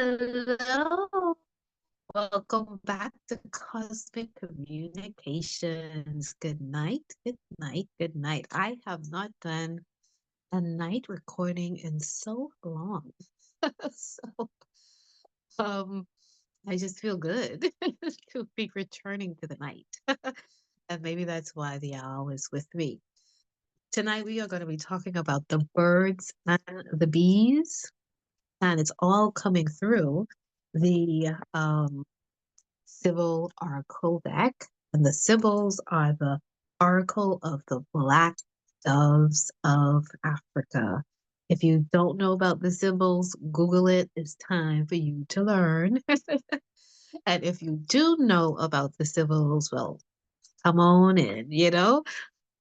Hello. Welcome back to Cosmic Communications. Good night, good night, good night. I have not done a night recording in so long. So, um, I just feel good to be returning to the night. And maybe that's why the owl is with me. Tonight, we are going to be talking about the birds and the bees, and it's all coming through the Civil Oracle deck. And the Sybils are the Oracle of the Black Doves of Africa. If you don't know about the Symbols, Google it. It's time for you to learn. And if you do know about the Sybils, well, come on in.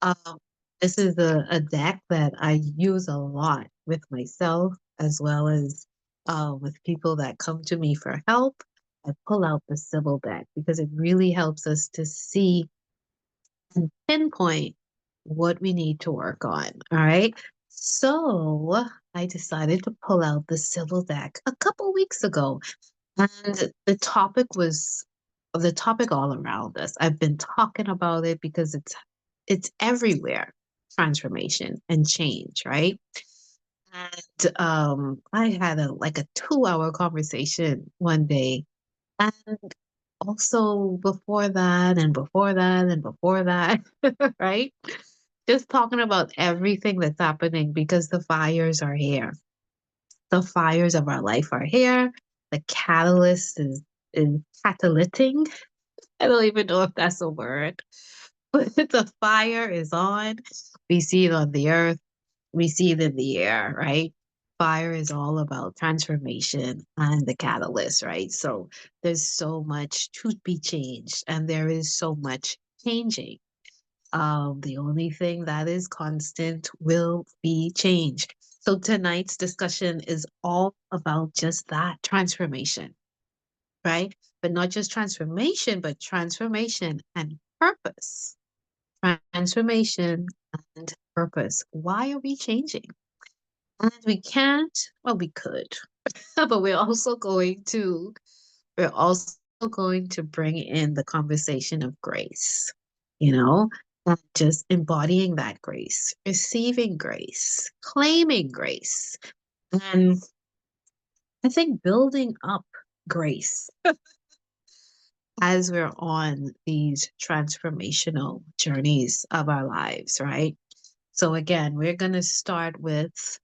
Um, this is a deck that I use a lot with myself as well as with people that come to me for help. I pull out the Sybil deck because it really helps us to see and pinpoint what we need to work on. All right. So I decided to pull out the Sybil deck a couple weeks ago. And the topic all around us. I've been talking about it because it's everywhere. Transformation and change, right? And I had a 2-hour conversation one day, and also before that, and before that, and before that, right? Just talking about everything that's happening because the fires are here. The fires of our life are here. The catalyst is catalyting. I don't even know if that's a word, but the fire is on. We see it on the earth. We see it in the air, right? Fire is all about transformation and the catalyst, right? So there's so much to be changed, and there is so much changing. The only thing that is constant will be change. So tonight's discussion is all about just that transformation, right? But not just transformation, but transformation and purpose. Transformation and purpose. Why are we changing? And we can't, well, we could, but we're also going to bring in the conversation of grace, you know, and just embodying that grace, receiving grace, claiming grace, and I think building up grace as we're on these transformational journeys of our lives, right? So again, we're going to start with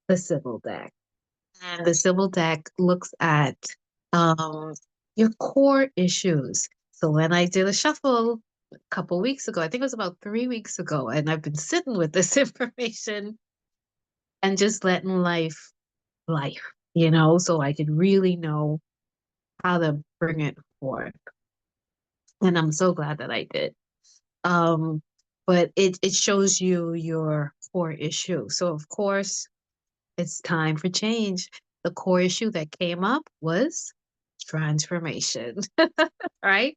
the civil deck. And the civil deck looks at um, your core issues. So when I did a shuffle a couple weeks ago, I think it was about 3 weeks ago, and I've been sitting with this information and just letting life, so I could really know how to bring it forth. And I'm so glad that I did. Um, but it shows you your core issue. So of course, it's time for change. The core issue that came up was transformation, right?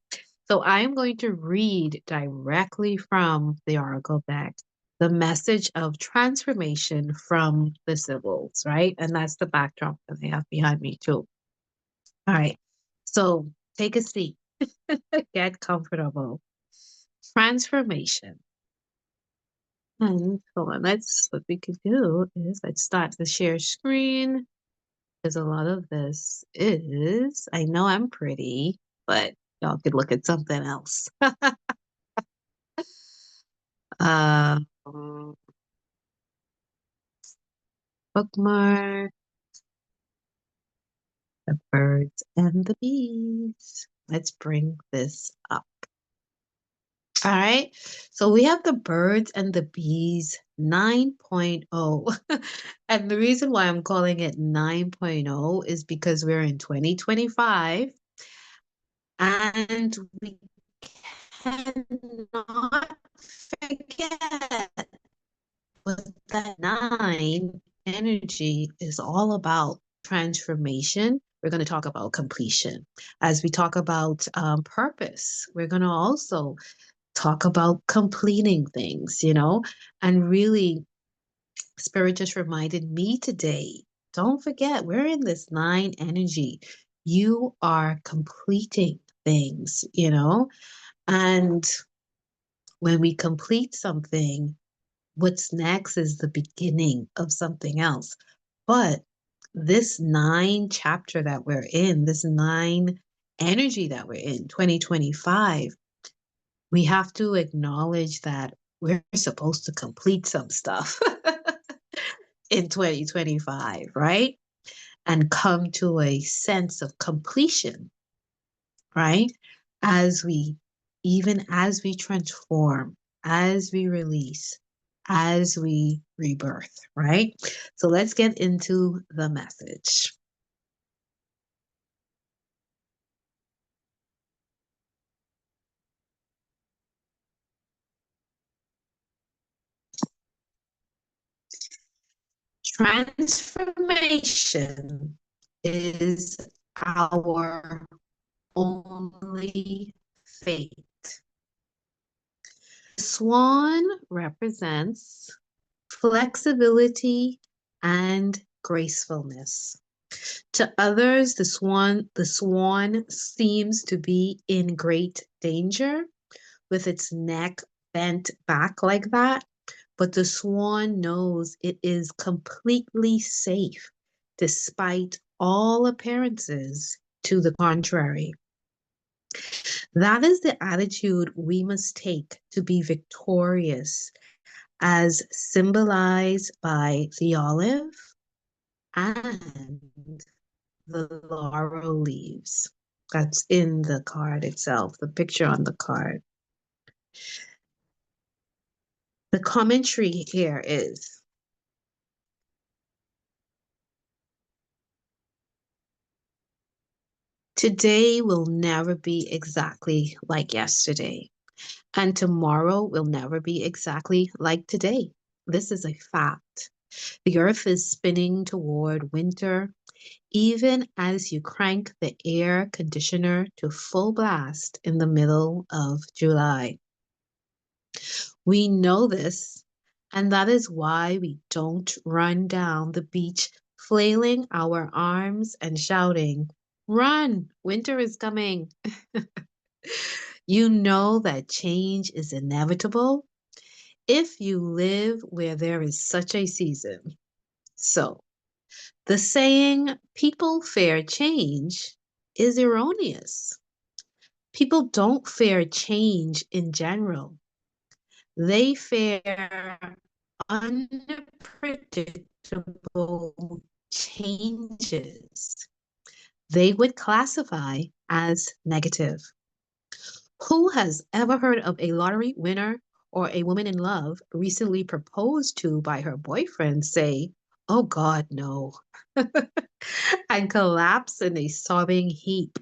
So I'm going to read directly from the Oracle deck the message of transformation from the Sibyls, right? And that's the backdrop that they have behind me, too. All right. So take a seat, get comfortable. Transformation. And hold on, what we could do is let's start the share screen. Because a lot of this is, I know I'm pretty, but y'all could look at something else. um, Bookmark, the birds and the bees. Let's bring this up. All right. So we have the birds and the bees 9.0. And the reason why I'm calling it 9.0 is because we're in 2025 and we cannot forget what that 9 energy is all about transformation. We're going to talk about completion. As we talk about purpose, we're going to also talk about completing things, and really, Spirit just reminded me today don't forget, we're in this nine energy. You are completing things, and when we complete something, what's next is the beginning of something else. But this nine chapter that we're in, this nine energy that we're in, 2025, we have to acknowledge that we're supposed to complete some stuff in 2025, right? And come to a sense of completion, right? As we, even as we transform, as we release, as we rebirth, right? So let's get into the message. Transformation is our only fate. Swan represents flexibility and gracefulness. To others, the swan seems to be in great danger with its neck bent back like that, but the swan knows it is completely safe despite all appearances to the contrary. That is the attitude we must take to be victorious, as symbolized by the olive and the laurel leaves. That's in the card itself, the picture on the card. The commentary here is: today will never be exactly like yesterday, and tomorrow will never be exactly like today. This is a fact. The earth is spinning toward winter, even as you crank the air conditioner to full blast in the middle of July. We know this, and that is why we don't run down the beach flailing our arms and shouting, "Run! Winter is coming." You know that change is inevitable if you live where there is such a season. So, the saying, people fear change, is erroneous. People don't fear change in general. They fear unpredictable changes. They would classify as negative. Who has ever heard of a lottery winner or a woman in love recently proposed to by her boyfriend say, "Oh God, no," and collapse in a sobbing heap?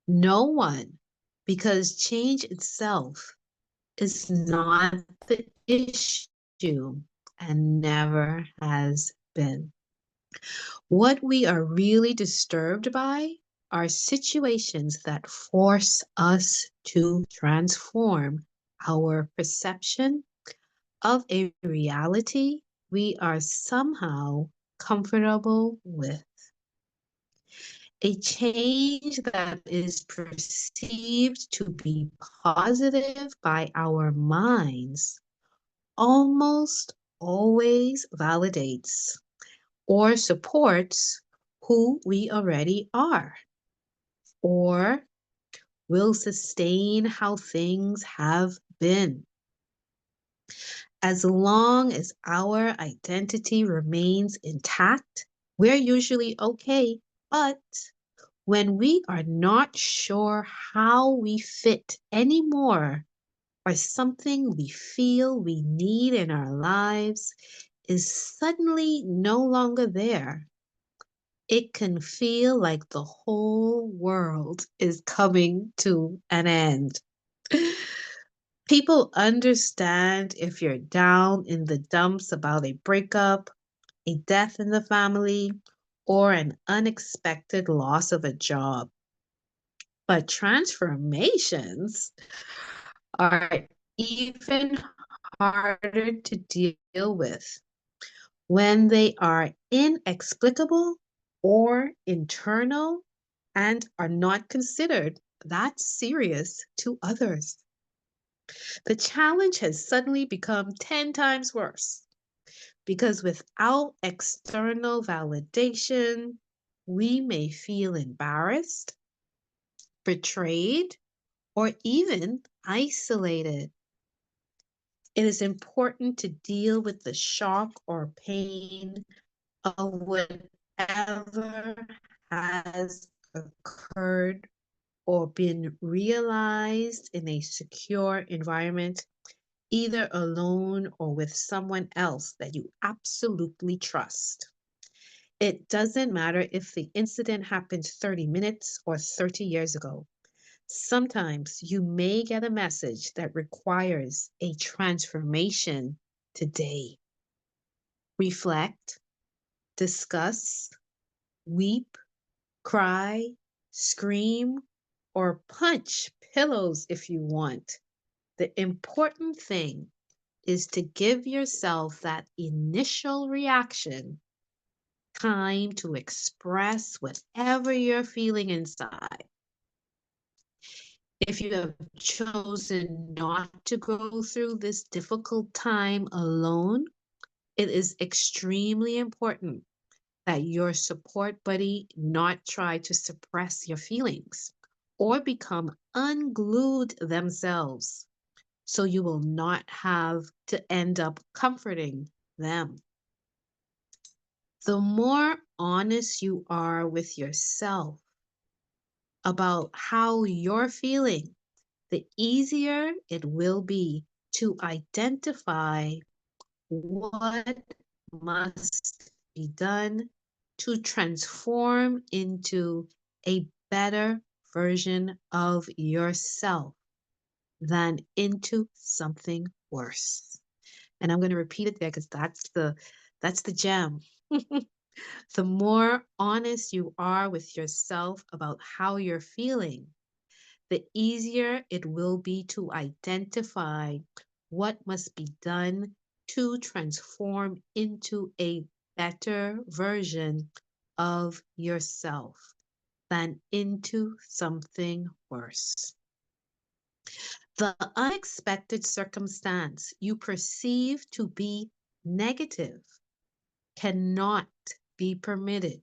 No one, because change itself is not the issue and never has been. What we are really disturbed by are situations that force us to transform our perception of a reality we are somehow comfortable with. A change that is perceived to be positive by our minds almost always validates or supports who we already are, or will sustain how things have been. As long as our identity remains intact, we're usually okay. But when we are not sure how we fit anymore, or something we feel we need in our lives is suddenly no longer there, it can feel like the whole world is coming to an end. People understand if you're down in the dumps about a breakup, a death in the family, or an unexpected loss of a job. But transformations are even harder to deal with. when they are inexplicable or internal and are not considered that serious to others. The challenge has suddenly become 10 times worse because without external validation, we may feel embarrassed, betrayed, or even isolated. It is important to deal with the shock or pain of whatever has occurred or been realized in a secure environment, either alone or with someone else that you absolutely trust. It doesn't matter if the incident happened 30 minutes or 30 years ago. Sometimes you may get a message that requires a transformation today. Reflect, discuss, weep, cry, scream, or punch pillows if you want. The important thing is to give yourself that initial reaction time to express whatever you're feeling inside. If you have chosen not to go through this difficult time alone, it is extremely important that your support buddy not try to suppress your feelings or become unglued themselves, so you will not have to end up comforting them. The more honest you are with yourself about how you're feeling, the easier it will be to identify what must be done to transform into a better version of yourself than into something worse. And I'm going to repeat it there because that's the gem. The more honest you are with yourself about how you're feeling, the easier it will be to identify what must be done to transform into a better version of yourself than into something worse. The unexpected circumstance you perceive to be negative cannot be permitted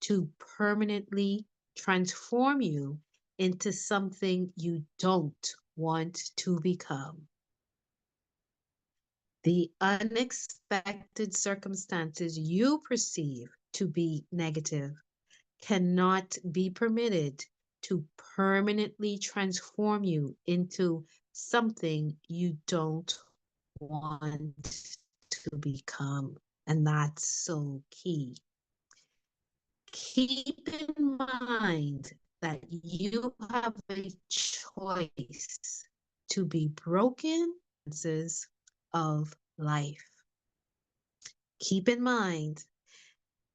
to permanently transform you into something you don't want to become. The unexpected circumstances you perceive to be negative cannot be permitted to permanently transform you into something you don't want to become. And that's so key. Keep in mind that you have a choice to be broken of life. Keep in mind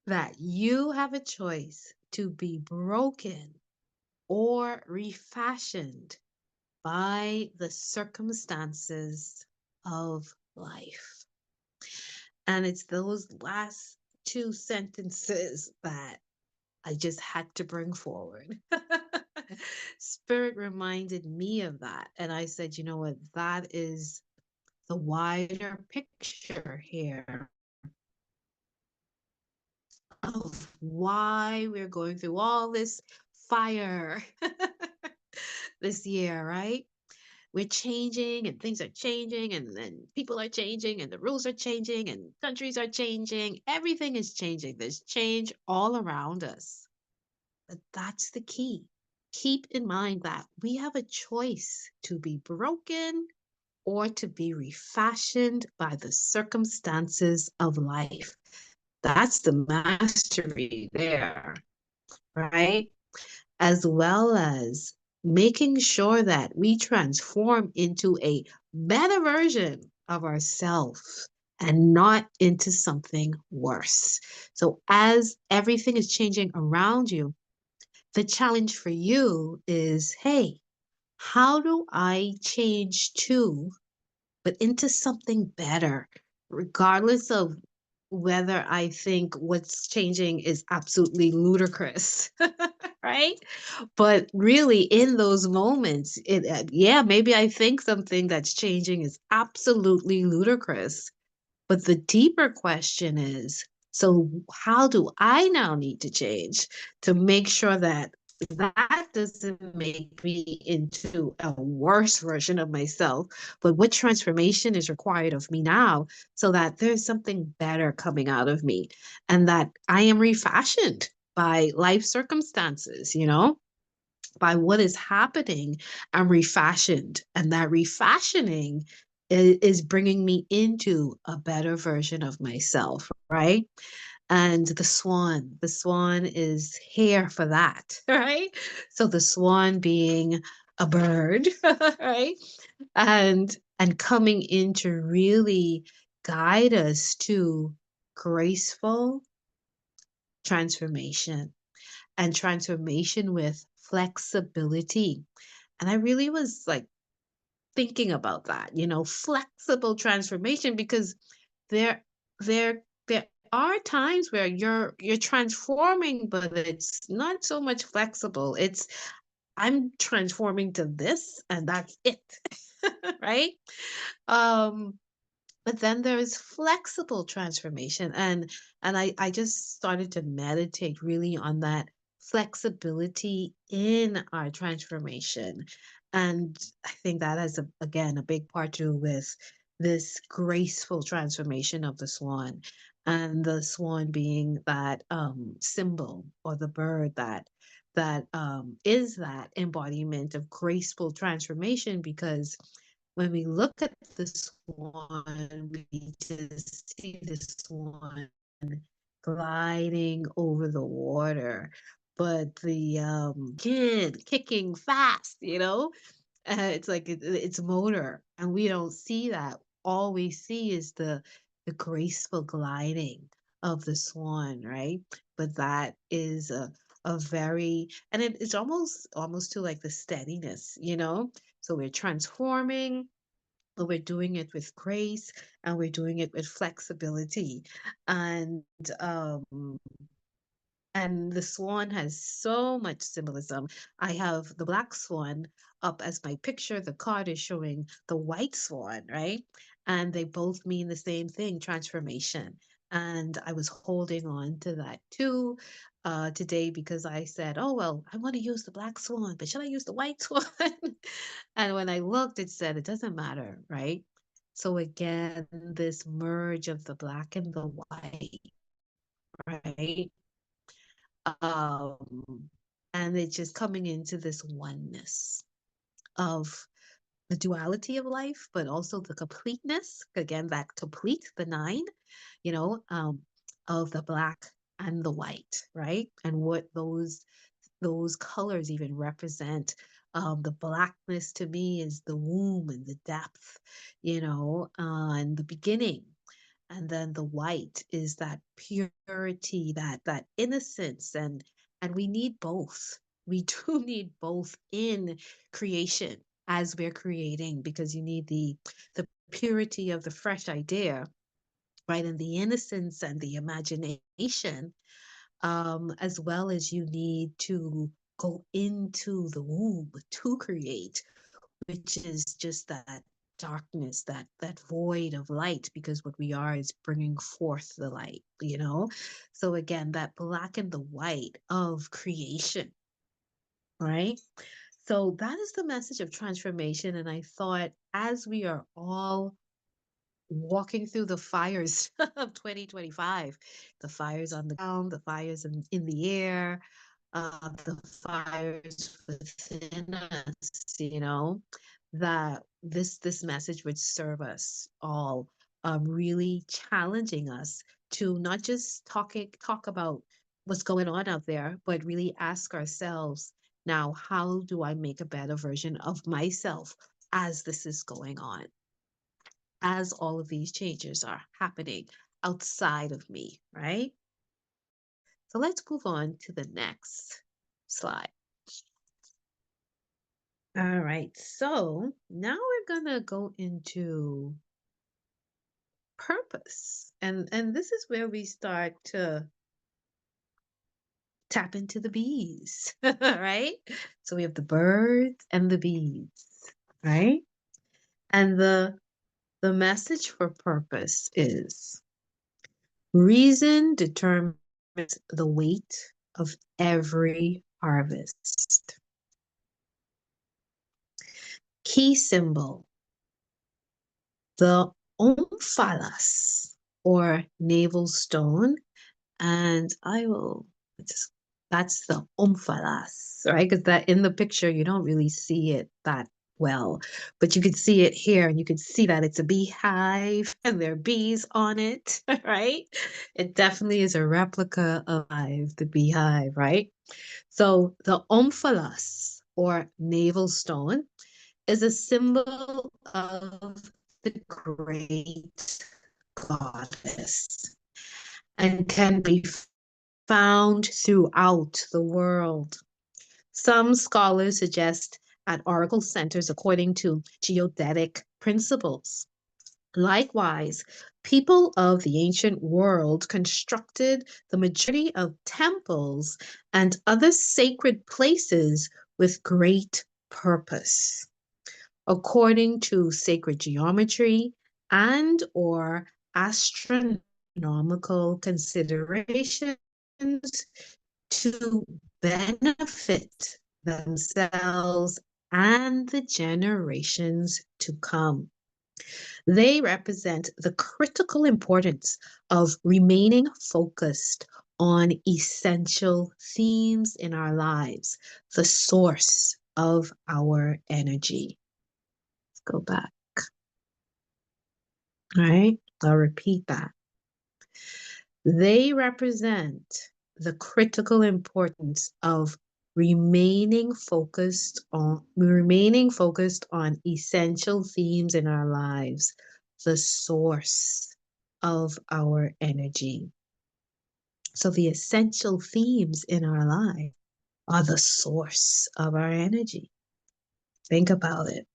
that you have a choice to be broken or refashioned by the circumstances of life. And it's those last two sentences that I just had to bring forward. Spirit reminded me of that. And I said, you know what? That is the wider picture here of why we're going through all this fire this year, right? We're changing and things are changing and people are changing and the rules are changing and countries are changing. Everything is changing. There's change all around us. But that's the key. Keep in mind that we have a choice to be broken or to be refashioned by the circumstances of life. That's the mastery there, right? As well as making sure that we transform into a better version of ourselves and not into something worse. So, as everything is changing around you, the challenge for you is, hey, how do I change too, but into something better, regardless of whether I think what's changing is absolutely ludicrous, right? But really, in those moments, yeah, maybe I think something that's changing is absolutely ludicrous. But the deeper question is, so how do I now need to change to make sure that that doesn't make me into a worse version of myself, but what transformation is required of me now so that there's something better coming out of me and that I am refashioned by life circumstances, by what is happening, I'm refashioned. And that refashioning is bringing me into a better version of myself, right? And the swan is here for that, right? So the swan being a bird, right? And coming in to really guide us to graceful transformation and transformation with flexibility. And I really was like thinking about that, flexible transformation, because there there are times where you're transforming, but it's not so much flexible. It's I'm transforming to this and that's it. Right? Um but then there is flexible transformation, and I just started to meditate really on that flexibility in our transformation. And I think that has again a big part to do with this graceful transformation of the swan, and the swan being that symbol, or the bird that is that embodiment of graceful transformation. Because when we look at the swan, we just see the swan gliding over the water, but the kid kicking fast, it's like it's motor, and we don't see that. All we see is the graceful gliding of the swan, right? But that is a very, and it's almost to like the steadiness, so we're transforming, but we're doing it with grace, and we're doing it with flexibility. And um and the swan has so much symbolism. I have the black swan up as my picture. The card is showing the white swan, right? And they both mean the same thing, transformation. And I was holding on to that too today, because I said, oh, well, I want to use the black swan, but should I use the white swan? And when I looked, it said it doesn't matter, right? So again, this merge of the black and the white, right? Um, and it's just coming into this oneness of the duality of life, but also the completeness. Again, that complete, the nine, you know, um, of the black and the white, right? And what those colors even represent. The blackness to me is the womb and the depth, and the beginning. And then the white is that purity, that innocence, and we need both. We do need both in creation as we're creating, because you need the purity of the fresh idea, right, and the innocence and the imagination, as well as you need to go into the womb to create, which is just that darkness, that void of light, because what we are is bringing forth the light. So again, that black and the white of creation, right? So that is the message of transformation. And I thought, as we are all walking through the fires of 2025, the fires on the ground, the fires in the air, the fires within us, that this message would serve us all, really challenging us to not just talk about what's going on out there, but really ask ourselves, now, how do I make a better version of myself as this is going on, as all of these changes are happening outside of me, right? So let's move on to the next slide. All right, so now we're gonna go into purpose. And this is where we start to tap into the bees, right? So we have the birds and the bees, right? And the message for purpose is reason determines the weight of every harvest. Key symbol, the omphalos or navel stone. And I will just, that's the omphalos, right? Because that in the picture, you don't really see it that well, but you could see it here and you could see that it's a beehive and there are bees on it, right? It definitely is a replica of the beehive, right? So the omphalos or navel stone is a symbol of the great goddess and can be found throughout the world. Some scholars suggest at oracle centers according to geodetic principles. Likewise, people of the ancient world constructed the majority of temples and other sacred places with great purpose. According to sacred geometry and or astronomical considerations to benefit themselves and the generations to come. They represent the critical importance of remaining focused on essential themes in our lives, the source of our energy. Let's go back. All right, I'll repeat that. They represent the critical importance of remaining focused on essential themes in our lives, the source of our energy. So the essential themes in our life are the source of our energy. Think about it.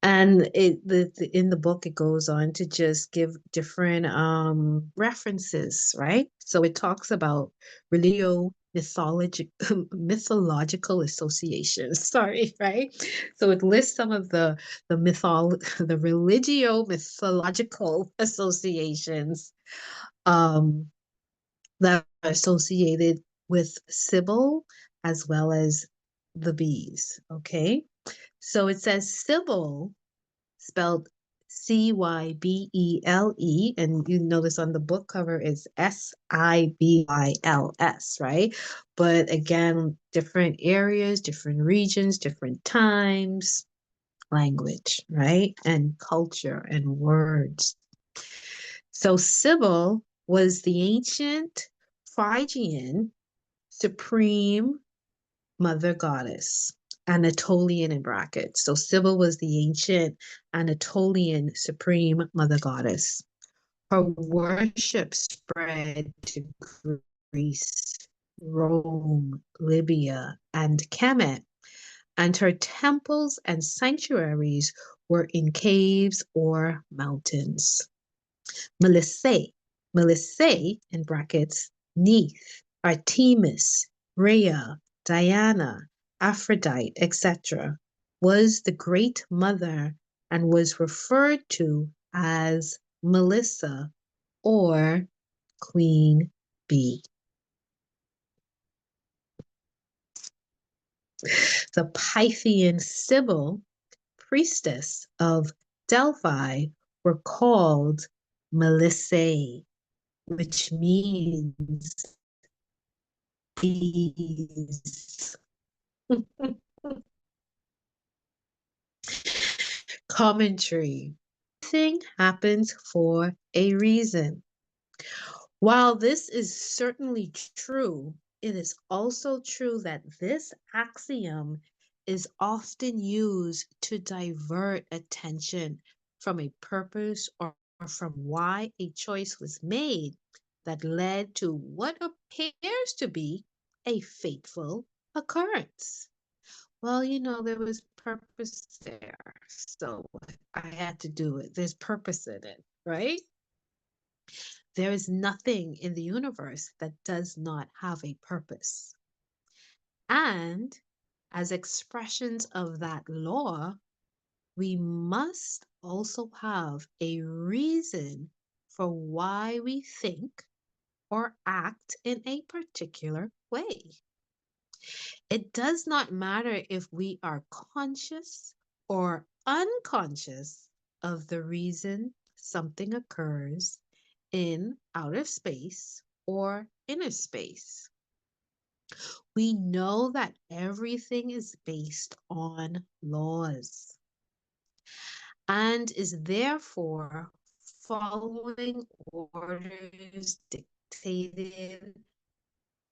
And in the book, it goes on to just give different references, right? So it talks about mythological associations. Sorry, right? So it lists some of the religio mythological associations that are associated with Sybil as well as the bees. Okay. So it says Sybil, spelled Cybele, and you notice on the book cover is Sibyls, right? But again, different areas, different regions, different times, language, right? And culture and words. So Sybil was the ancient Phrygian supreme mother goddess, Anatolian in brackets. So Sybil was the ancient Anatolian supreme mother goddess. Her worship spread to Greece, Rome, Libya, and Kemet, and her temples and sanctuaries were in caves or mountains. Melissae, in brackets, Neith, Artemis, Rhea, Diana, Aphrodite, etc., was the great mother and was referred to as Melissa or Queen Bee. The Pythian Sibyl, priestess of Delphi, were called Melissae, which means bees. Commentary. Everything happens for a reason. While this is certainly true, it is also true that this axiom is often used to divert attention from a purpose or from why a choice was made that led to what appears to be a fateful occurrence. Well, there was purpose there, so I had to do it. There's purpose in it, right? There is nothing in the universe that does not have a purpose. And as expressions of that law, we must also have a reason for why we think or act in a particular way. It does not matter if we are conscious or unconscious of the reason something occurs in outer space or inner space. We know that everything is based on laws and is therefore following orders dictated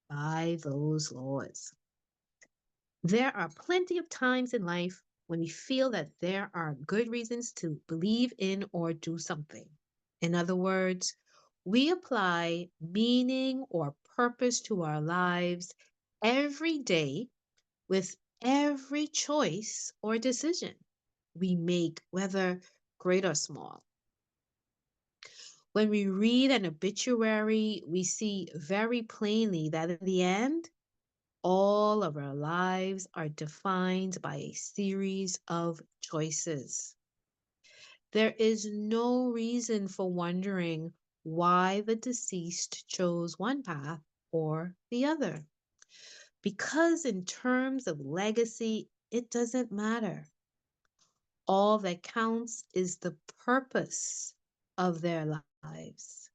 by those laws. There are plenty of times in life when we feel that there are good reasons to believe in or do something. In other words, we apply meaning or purpose to our lives every day with every choice or decision we make, whether great or small. When we read an obituary, we see very plainly that in the end, all of our lives are defined by a series of choices. There is no reason for wondering why the deceased chose one path or the other. Because in terms of legacy, it doesn't matter. All that counts is the purpose of their lives,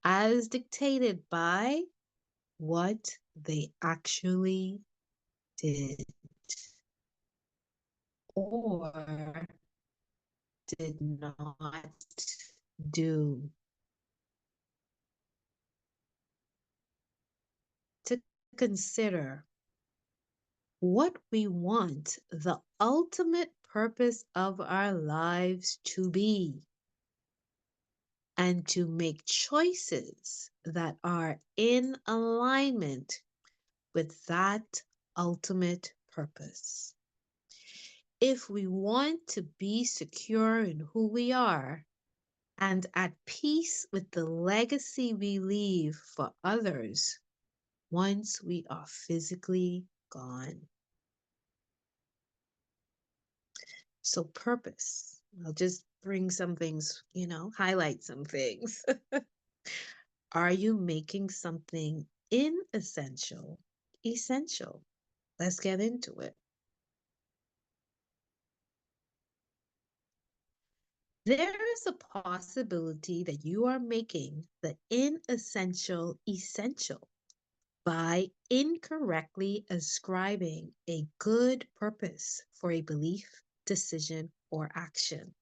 as dictated by what they actually did or did not do. To consider what we want the ultimate purpose of our lives to be, and to make choices that are in alignment with that ultimate purpose. If we want to be secure in who we are and at peace with the legacy we leave for others once we are physically gone. So, purpose. I'll just bring some things, highlight some things. Are you making something inessential essential? Let's get into it. There is a possibility that you are making the inessential essential by incorrectly ascribing a good purpose for a belief, decision, or action.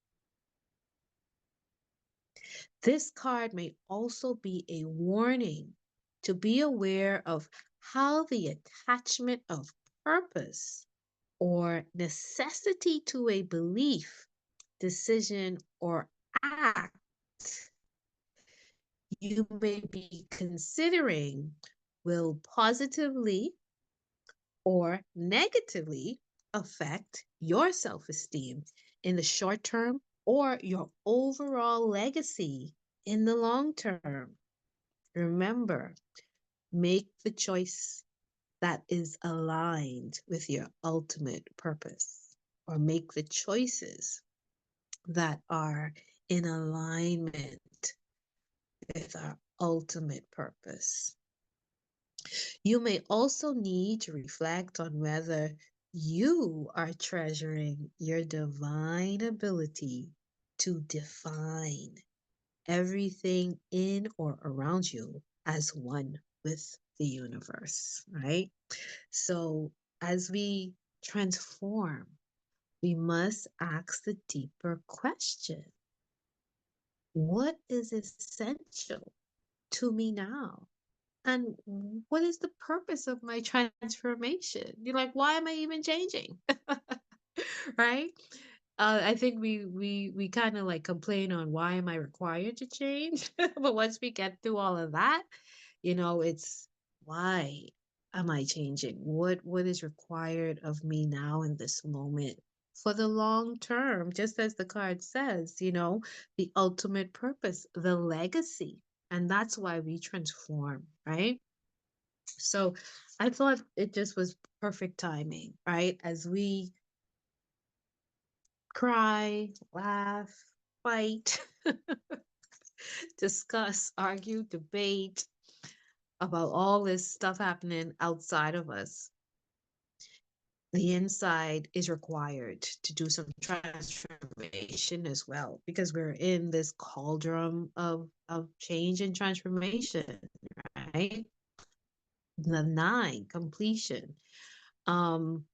This card may also be a warning to be aware of how the attachment of purpose or necessity to a belief, decision, or act you may be considering will positively or negatively affect your self esteem in the short term or your overall legacy in the long term. Remember, make the choice that is aligned with your ultimate purpose, or make the choices that are in alignment with our ultimate purpose. You may also need to reflect on whether you are treasuring your divine ability to define everything in or around you as one with the universe, right? So, as we transform, we must ask the deeper question: what is essential to me now? And what is the purpose of my transformation? You're like, why am I even changing? Right? I think we kind of like complain on why am I required to change? But once we get through all of that, it's why am I changing? What is required of me now in this moment? for the long term, just as the card says, the ultimate purpose, the legacy. And that's why we transform, right? So I thought it just was perfect timing, right? As we cry, laugh, fight, discuss, argue, debate about all this stuff happening outside of us, the inside is required to do some transformation as well, because we're in this cauldron of change and transformation, right? The nine, completion. Um,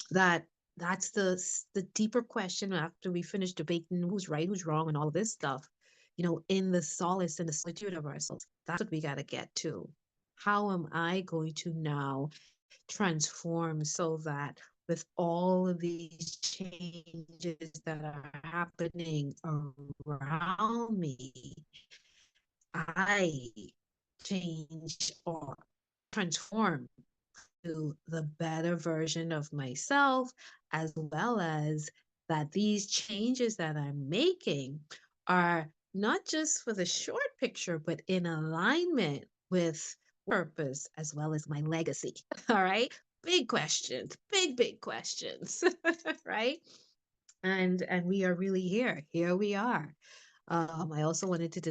that that's the deeper question after we finish debating who's right, who's wrong, and all of this stuff. In the solace and the solitude of ourselves, that's what we got to get to. How am I going to now transform so that with all of these changes that are happening around me, I change or transform to the better version of myself, as well as that these changes that I'm making are not just for the short picture, but in alignment with purpose as well as my legacy. All right. Big questions, big questions, right? And we are really here. Here we are. I also wanted to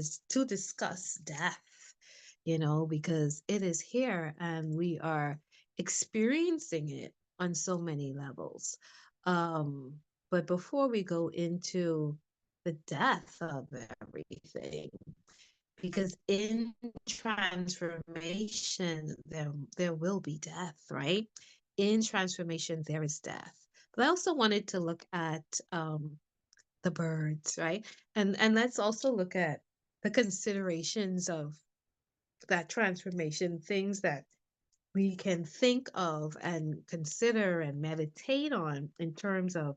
discuss death, because it is here and we are experiencing it on so many levels. Um, but before we go into the death of everything, because in transformation there will be death, right? In transformation there is death. But I also wanted to look at the birds, right? And let's also look at the considerations of that transformation, things that we can think of and consider and meditate on in terms of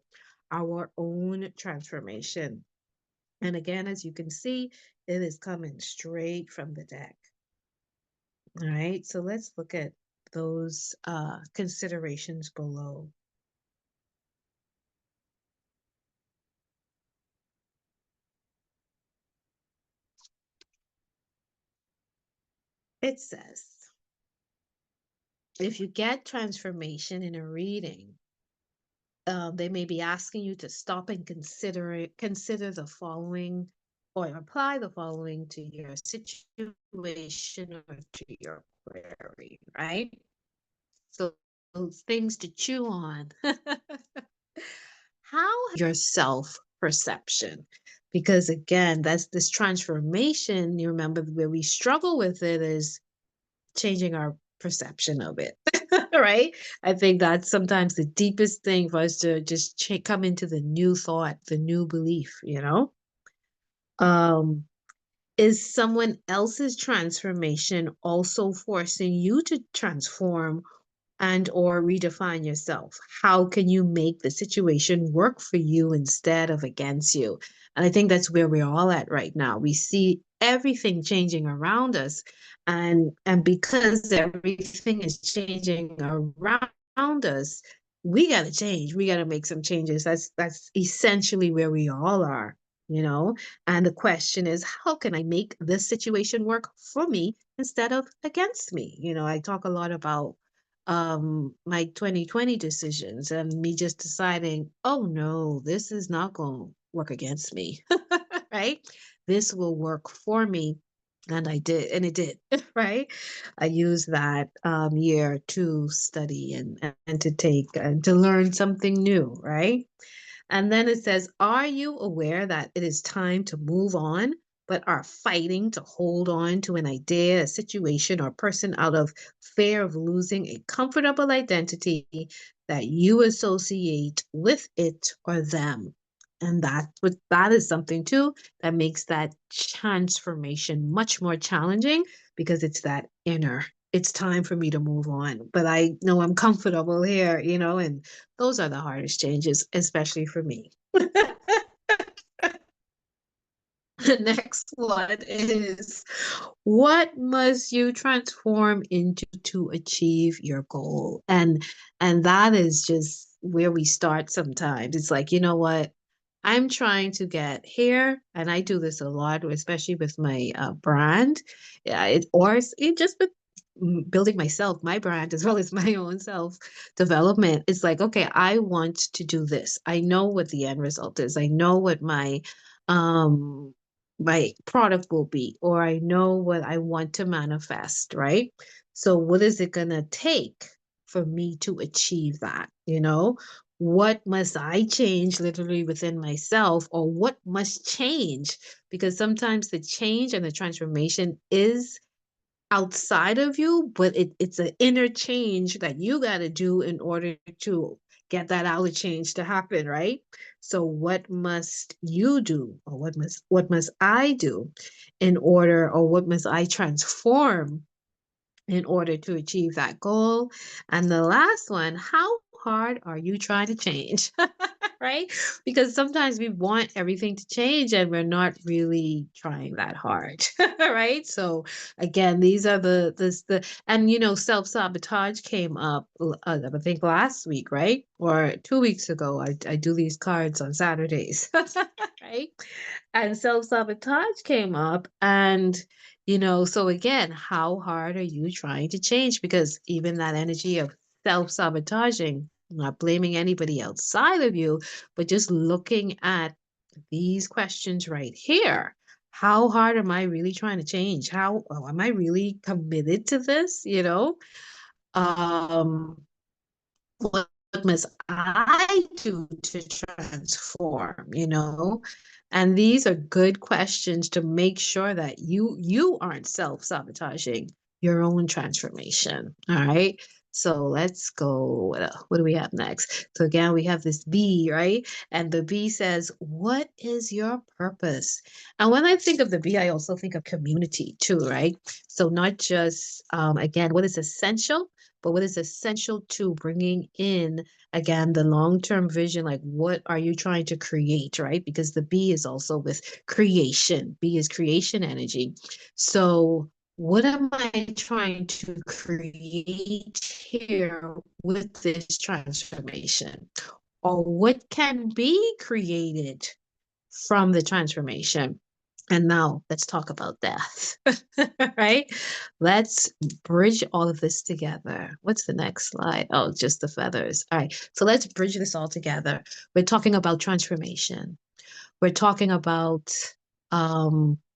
our own transformation. And again, as you can see, it is coming straight from the deck. All right, so let's look at those considerations below. It says, if you get transformation in a reading, they may be asking you to stop and consider the following, or apply the following to your situation or to your query, right? So those things to chew on. How your self perception? Because again, that's this transformation. You remember where we struggle with it is changing our perception of it, right? I think that's sometimes the deepest thing for us to just come into the new thought, the new belief. Um, is someone else's transformation also forcing you to transform and or redefine yourself? How can you make the situation work for you instead of against you? And I think that's where we're all at right now. We see everything changing around us, and because everything is changing around us, we got to change. We got to make some changes. That's essentially where we all are, you know? And the question is, how can I make this situation work for me instead of against me? I talk a lot about my 2020 decisions and me just deciding, oh no, this is not going to work against me, right? This will work for me. And I did, and it did, right? I used that year to study and to take and to learn something new, right? And then it says, are you aware that it is time to move on, but are fighting to hold on to an idea, a situation, or person out of fear of losing a comfortable identity that you associate with it or them? And that is something too that makes that transformation much more challenging, because it's that inner. It's time for me to move on, but I know I'm comfortable here, and those are the hardest changes, especially for me. The next one is, what must you transform into to achieve your goal? And that is just where we start sometimes. It's like, you know what? I'm trying to get here, and I do this a lot, especially with my brand. Yeah, it just with building myself, my brand, as well as my own self development. It's like, okay, I want to do this. I know what the end result is. I know what um my product will be, or I know what I want to manifest, right? So what is it gonna take for me to achieve that? What must I change literally within myself, or what must change? Because sometimes the change and the transformation is outside of you, but it's an inner change that you got to do in order to get that outer change to happen, right? So what must you do, or what must I do in order, or what must I transform in order to achieve that goal? And the last one, how hard are you trying to change? Right? Because sometimes we want everything to change and we're not really trying that hard. Right? So again, these are the and self-sabotage came up I think last week, right? Or 2 weeks ago. I do these cards on Saturdays. Right? And self-sabotage came up, and so again, how hard are you trying to change? Because even that energy of self-sabotaging, not blaming anybody outside of you, but just looking at these questions right here. How hard am I really trying to change? How am I really committed to this? Um, what must I do to transform, And these are good questions to make sure that you aren't self-sabotaging your own transformation. All right. So let's go. What do we have next? So again, we have this bee, right? And the bee says, "What is your purpose?" And when I think of the bee, I also think of community too, right? So not just again, what is essential, but what is essential to bringing in, again, the long-term vision, like what are you trying to create, right? Because the B is also with creation. B is creation energy. So what am I trying to create here with this transformation? Or what can be created from the transformation? And now let's talk about death, right? Let's bridge all of this together. What's the next slide? Oh, just the feathers. All right. So let's bridge this all together. We're talking about transformation. We're talking about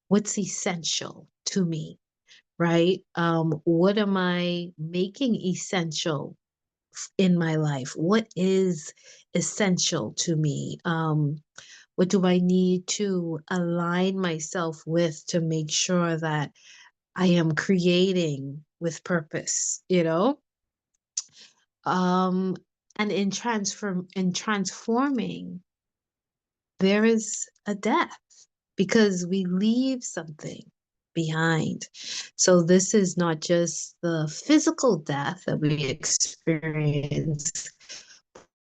what's essential to me, right? What am I making essential in my life? What is essential to me? What do I need to align myself with to make sure that I am creating with purpose, Um, and in transforming, there is a death because we leave something behind. So this is not just the physical death that we experience,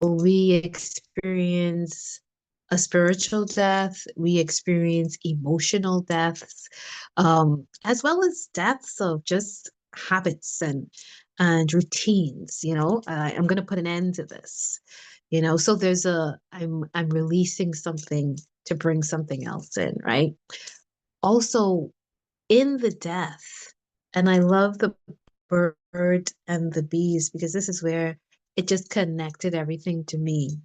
we experience a spiritual death, we experience emotional deaths, as well as deaths of just habits and routines. I'm going to put an end to this. So I'm releasing something to bring something else in, right? Also, in the death, and I love the bird and the bees because this is where it just connected everything to me.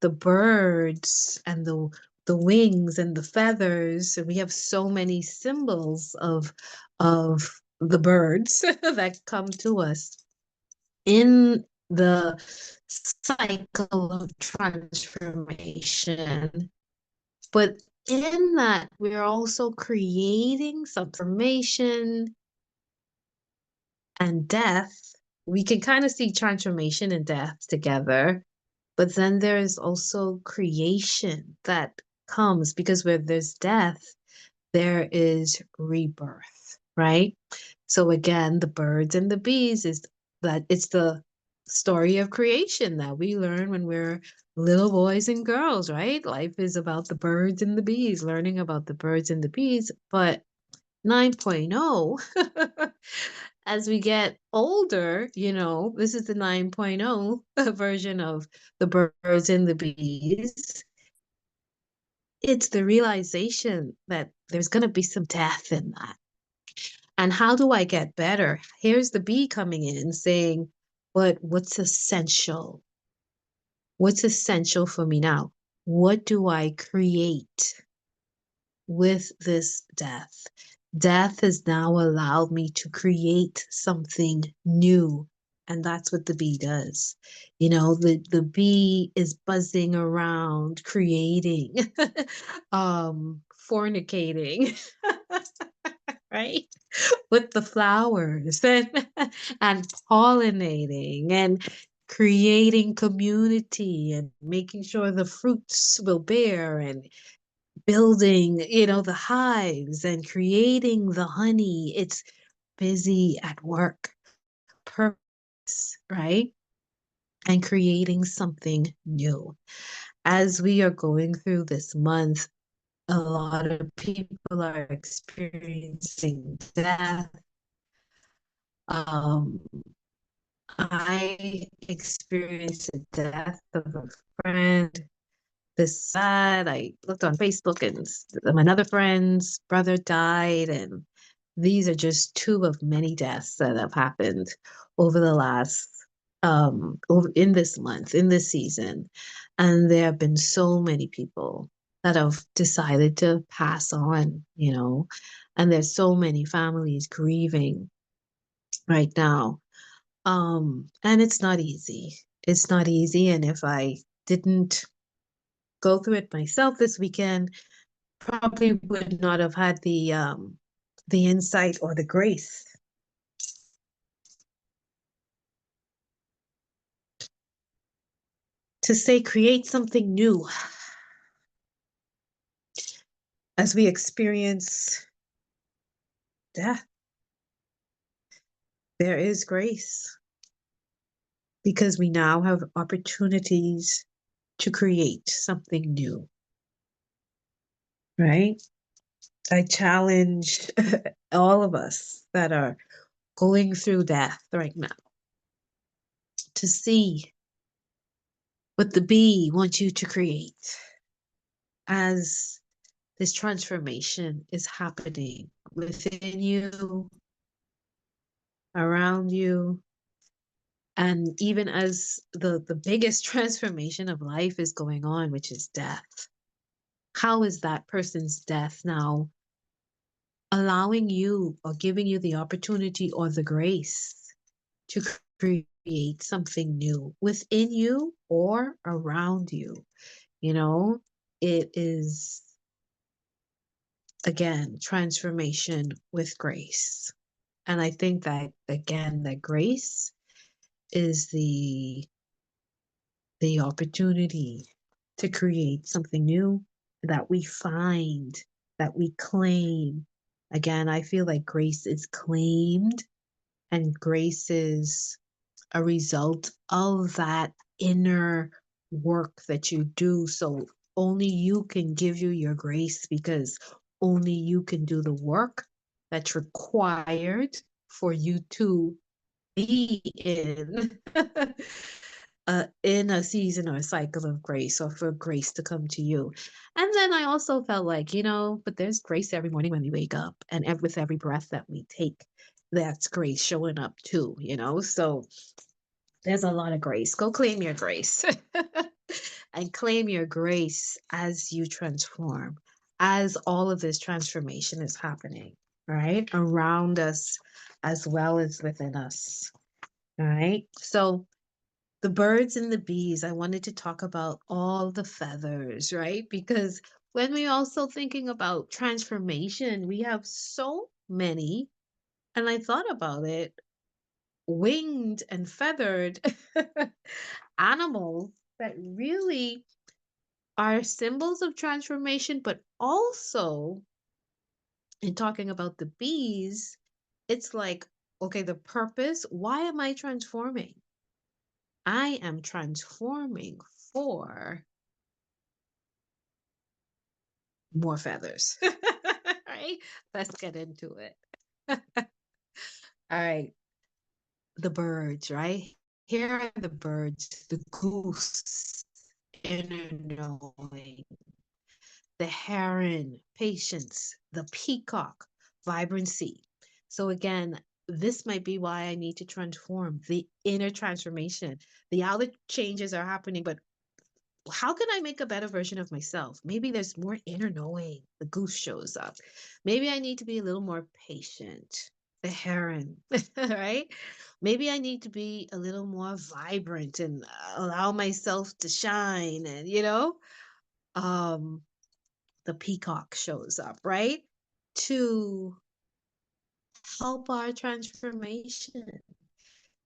The birds and the wings and the feathers, and we have so many symbols of the birds that come to us in the cycle of transformation. But in that, we're also creating some transformation and death. We can kind of see transformation and death together. But then there is also creation that comes because where there's death, there is rebirth, right? So again, the birds and the bees is that it's the story of creation that we learn when we're little boys and girls, right? Life is about the birds and the bees, learning about the birds and the bees. But 9.0 As we get older, this is the 9.0 version of the birds and the bees. It's the realization that there's going to be some death in that. And how do I get better? Here's the bee coming in saying, but what's essential? What's essential for me now? What do I create with this death? Death has now allowed me to create something new. And that's what the bee does. The bee is buzzing around, creating, fornicating, right? With the flowers and pollinating and creating community and making sure the fruits will bear and building, the hives and creating the honey. It's busy at work, purpose, right? And creating something new. As we are going through this month, a lot of people are experiencing death. Um, I experienced the death of a friend this sad. I looked on Facebook and another friend's brother died, and these are just two of many deaths that have happened over the last over in this month, in this season. And there have been so many people that have decided to pass on, and there's so many families grieving right now. And it's not easy. It's not easy. And if I didn't go through it myself this weekend, probably would not have had the insight or the grace to say create something new as we experience death. There is grace because we now have opportunities to create something new, right? I challenge all of us that are going through death right now to see what the bee wants you to create as this transformation is happening within you, around you, and even as the biggest transformation of life is going on, which is death. How is that person's death now allowing you or giving you the opportunity or the grace to create something new within you or around you? It is, again, transformation with grace. And I think that, again, that grace is the opportunity to create something new that we find, that we claim. Again, I feel like grace is claimed, and grace is a result of that inner work that you do. So only you can give you your grace, because only you can do the work that's required for you to be in a season or a cycle of grace, or for grace to come to you. And then I also felt like, but there's grace every morning when we wake up, and with every breath that we take, that's grace showing up too, So there's a lot of grace. Go claim your grace and claim your grace as you transform, as all of this transformation is happening, right? Around us as well as within us. All right. So the birds and the bees, I wanted to talk about all the feathers, right? Because when we're also thinking about transformation, we have so many, and I thought about it, winged and feathered animals that really are symbols of transformation, but also in talking about the bees, it's like, okay, the purpose, why am I transforming? I am transforming for more feathers. Right? Let's get into it. All right. the birds, right? Here are the birds, the goose, inner knowing, the heron, patience, the peacock, vibrancy. So again, this might be why I need to transform the inner transformation. The outer changes are happening, but how can I make a better version of myself? Maybe there's more inner knowing. The goose shows up. Maybe I need to be a little more patient. The heron, right? Maybe I need to be a little more vibrant and allow myself to shine. And, um, the peacock shows up, right? To help our transformation,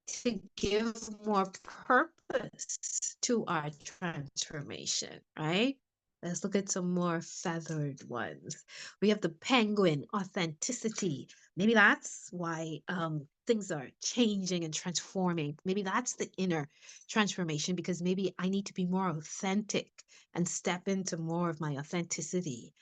to give more purpose to our transformation, right? Let's look at some more feathered ones. We have the penguin, authenticity. Maybe that's why things are changing and transforming. Maybe that's the inner transformation because maybe I need to be more authentic and step into more of my authenticity.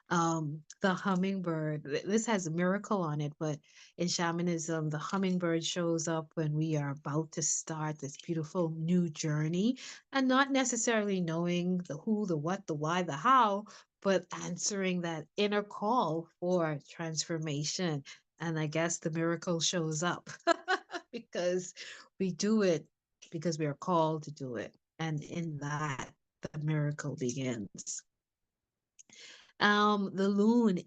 The hummingbird, this has a miracle on it, but in shamanism, the hummingbird shows up when we are about to start this beautiful new journey and not necessarily knowing the who, the what, the why, the how, but answering that inner call for transformation. And I guess the miracle shows up because we do it because we are called to do it. And in that, the miracle begins. The loon,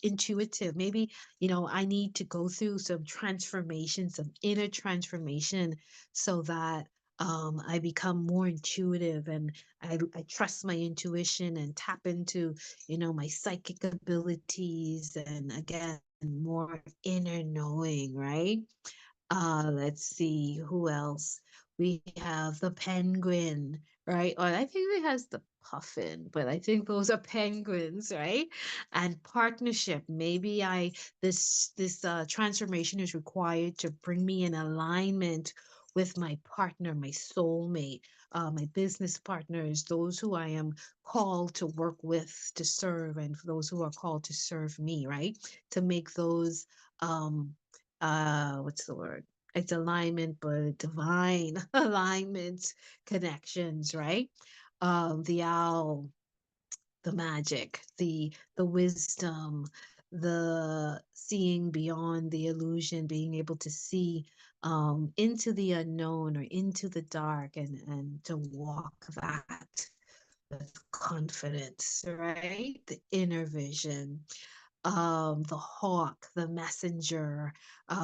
intuitive. Maybe, I need to go through some transformation, some inner transformation so that I become more intuitive and I trust my intuition and tap into, my psychic abilities and again, more inner knowing, right? Let's see who else. We have the penguin, right? Or I think it has the puffin, but I think those are penguins, right? And partnership. Maybe this transformation is required to bring me in alignment with my partner, my soulmate, my business partners, those who I am called to work with to serve, and for those who are called to serve me, right? To make those what's the word? It's alignment, but divine alignment connections, right? The owl, the magic, the wisdom, the seeing beyond the illusion, being able to see into the unknown or into the dark and to walk that with confidence, right? The inner vision, the hawk, the messenger.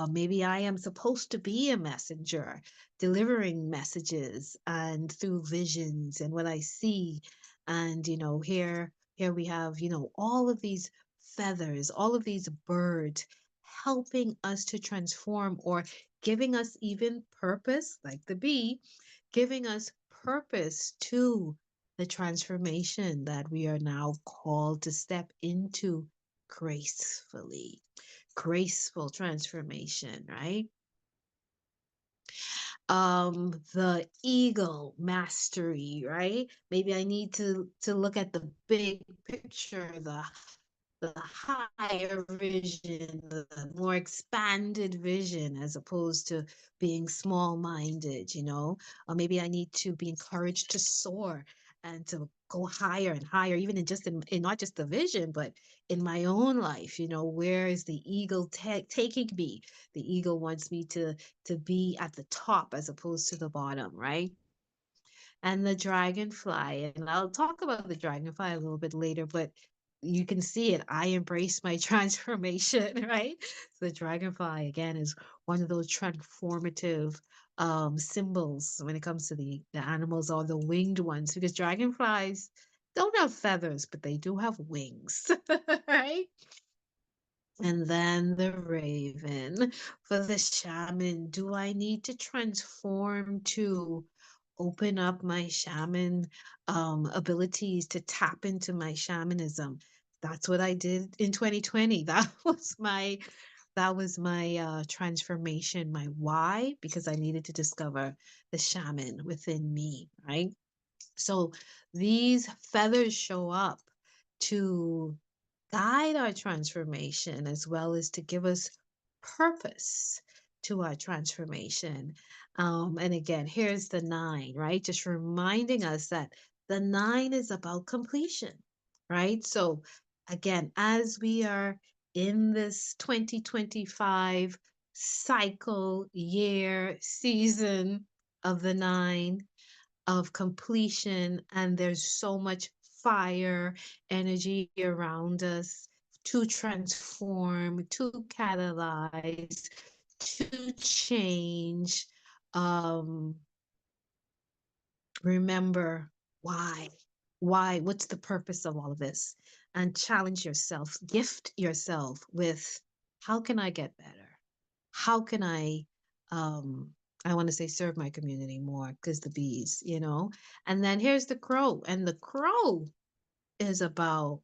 Maybe I am supposed to be a messenger, delivering messages and through visions and what I see. And here we have, all of these feathers, all of these birds helping us to transform or giving us even purpose, like the bee, giving us purpose to the transformation that we are now called to step into gracefully. Graceful transformation, right? The eagle mastery, right? Maybe I need to look at the big picture, the higher vision, the more expanded vision, as opposed to being small minded, Or maybe I need to be encouraged to soar and to go higher and higher, even in not just the vision, but in my own life, where is the eagle taking me? The eagle wants me to be at the top as opposed to the bottom, right? And the dragonfly. And I'll talk about the dragonfly a little bit later, but you can see it. I embrace my transformation, right? So the dragonfly, again, is one of those transformative symbols when it comes to the animals or the winged ones, because dragonflies don't have feathers, but they do have wings, right? And then the raven. For the shaman, do I need to transform to open up my shaman abilities to tap into my shamanism? That's what I did in 2020. That was my transformation, my why, because I needed to discover the shaman within me, right? So these feathers show up to guide our transformation as well as to give us purpose, to our transformation. And again, here's the nine, right? Just reminding us that the nine is about completion, right? So again, as we are in this 2025 cycle, year, season of the nine, of completion, and there's so much fire energy around us to transform, to catalyze, to change. um Remember why. What's the purpose of all of this? And challenge yourself, gift yourself with, how can I get better? How can um I want to say serve my community more, because the bees, And then here's the crow. And the crow is about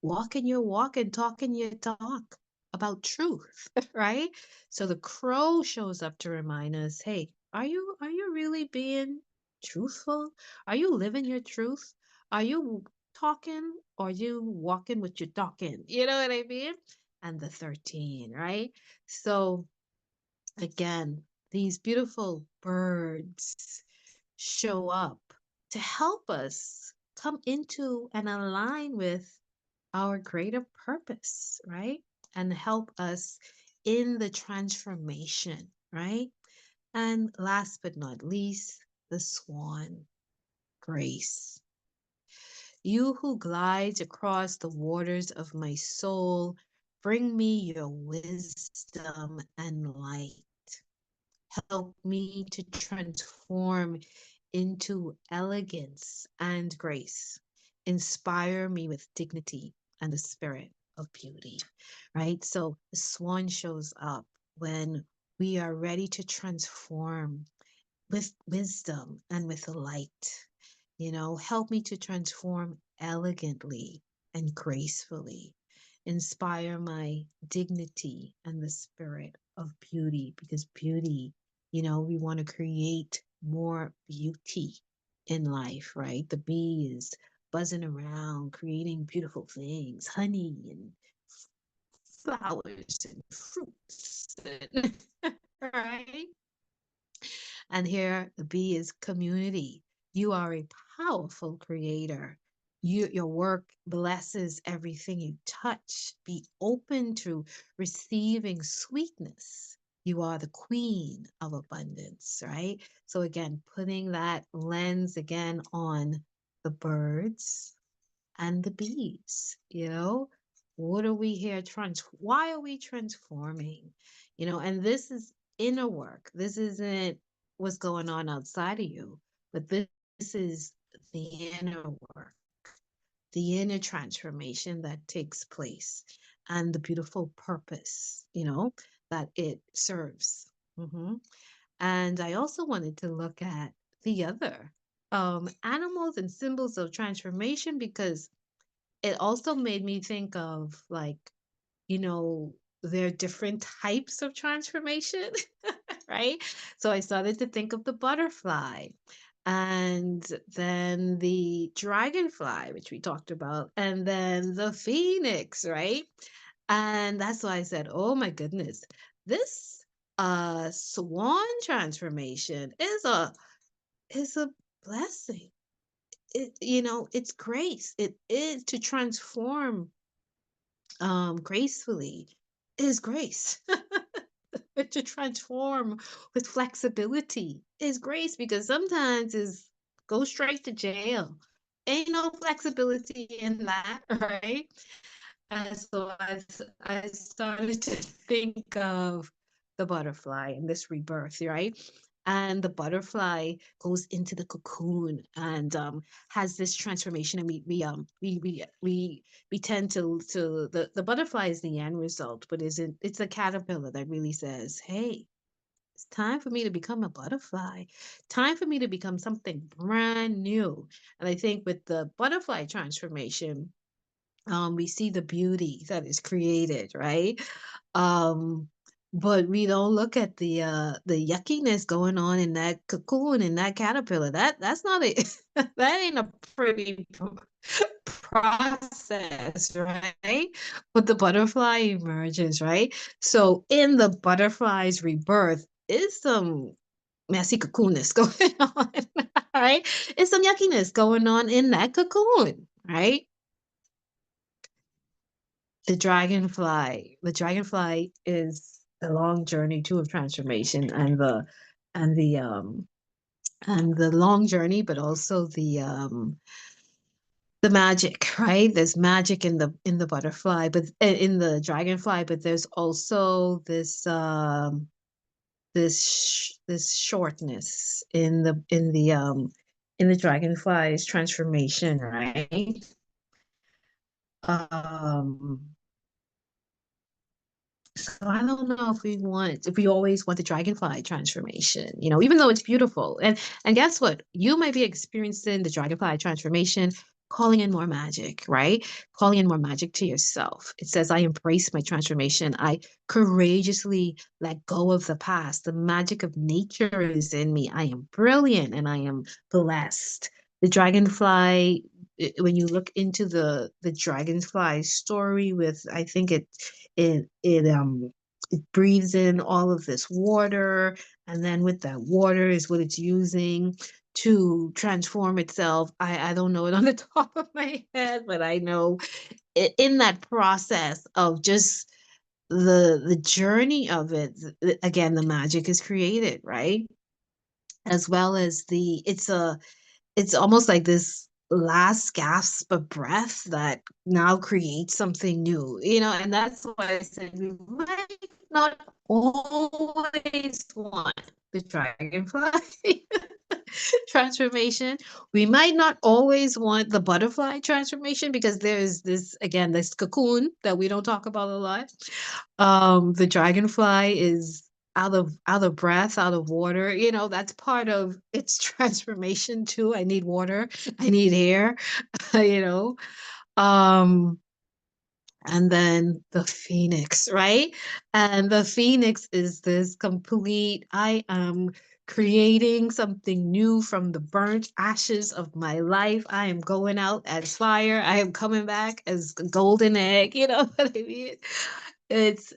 walking your walk and talking your talk about truth, right? So the crow shows up to remind us, hey, are you really being truthful? Are you living your truth? Are you talking, or are you walking with your talking? You know what I mean? And the 13, right? So again, these beautiful birds show up to help us come into and align with our greater purpose, right? And help us in the transformation, right? And last but not least, the swan, grace. You who glides across the waters of my soul, bring me your wisdom and light. Help me to transform into elegance and grace. Inspire me with dignity and the spirit of beauty, right? So the swan shows up when we are ready to transform with wisdom and with light. Help me to transform elegantly and gracefully. Inspire my dignity and the spirit of beauty, because beauty, we want to create more beauty in life, right? The bee is buzzing around, creating beautiful things, honey and flowers and fruits, and right? And here, the B is community. You are a powerful creator. Your work blesses everything you touch. Be open to receiving sweetness. You are the queen of abundance, right? So, again, putting that lens again on the birds and the bees, what are we here why are we transforming? And this is inner work. This isn't what's going on outside of you, but this is the inner work, the inner transformation that takes place, and the beautiful purpose, that it serves. And I also wanted to look at the other animals and symbols of transformation, because it also made me think of, like, you know, there are different types of transformation, right? So I started to think of the butterfly, and then the dragonfly, which we talked about, and then the phoenix, right? And that's why I said, oh my goodness, this swan transformation is a blessing. It's grace. It is to transform gracefully is grace. To transform with flexibility is grace, because sometimes is go straight to jail. Ain't no flexibility in that, right? And so I started to think of the butterfly and this rebirth, right? And the butterfly goes into the cocoon and has this transformation, and we tend to the butterfly is the end result, but isn't it's the caterpillar that really says, hey, it's time for me to become a butterfly. Time for me to become something brand new. And I think with the butterfly transformation, we see the beauty that is created, right? Um, but we don't look at the yuckiness going on in that cocoon in that caterpillar. That's not a that ain't a pretty process, right? But the butterfly emerges, right? So in the butterfly's rebirth is some messy cocoonness going on, right? It's some yuckiness going on in that cocoon, right? The dragonfly is a long journey too of transformation and the um and the long journey, but also the magic, right? There's magic in the butterfly, but in the dragonfly, but there's also this shortness in the dragonfly's transformation, right? Um, So I don't know if we always want the dragonfly transformation, even though it's beautiful. And guess what? You might be experiencing the dragonfly transformation, calling in more magic, right? Calling in more magic to yourself. It says, I embrace my transformation. I courageously let go of the past. The magic of nature is in me. I am brilliant and I am blessed. The dragonfly, when you look into the dragonfly story with, I think it breathes in all of this water, and then with that water is what it's using to transform itself. I don't know it on the top of my head, but I know in that process of just the journey of it, again, the magic is created, right? As well as it's almost like this last gasp of breath that now creates something new, and that's why I said we might not always want the dragonfly transformation. We might not always want the butterfly transformation because there's this, again, this cocoon that we don't talk about a lot. The dragonfly is out of breath, out of water. That's part of its transformation too. I need water. I need air. you know. Um, and then the phoenix, right? And the phoenix is this complete, I am creating something new from the burnt ashes of my life. I am going out as fire. I am coming back as a golden egg. You know what I mean? It's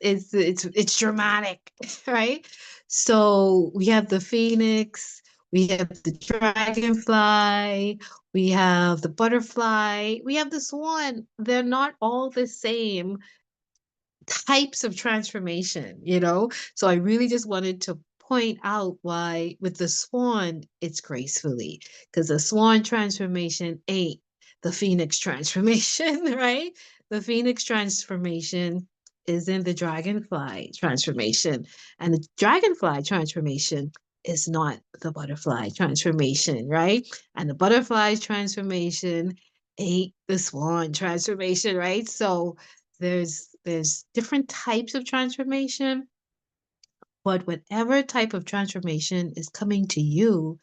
dramatic, right? So we have the phoenix, we have the dragonfly, we have the butterfly, we have the swan. They're not all the same types of transformation. So I really just wanted to point out why with the swan, it's gracefully, because the swan transformation ain't the phoenix transformation, right? The phoenix transformation is in the dragonfly transformation, and the dragonfly transformation is not the butterfly transformation, right? And the butterfly transformation ain't the swan transformation, right? So there's different types of transformation, but whatever type of transformation is coming to you,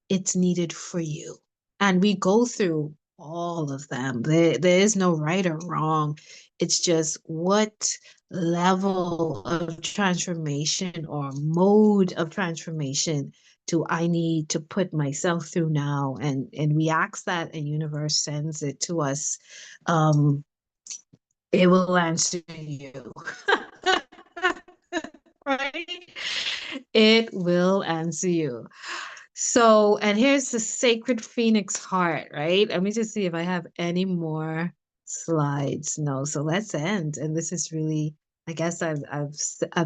it's needed for you. And we go through all of them. There is no right or wrong. It's just what level of transformation or mode of transformation do I need to put myself through now? And we ask that, and universe sends it to us. Um, it will answer you. Right? It will answer you. So, and here's the sacred phoenix heart, right? Let me just see if I have any more slides. No, so let's end. And this is really, I guess I've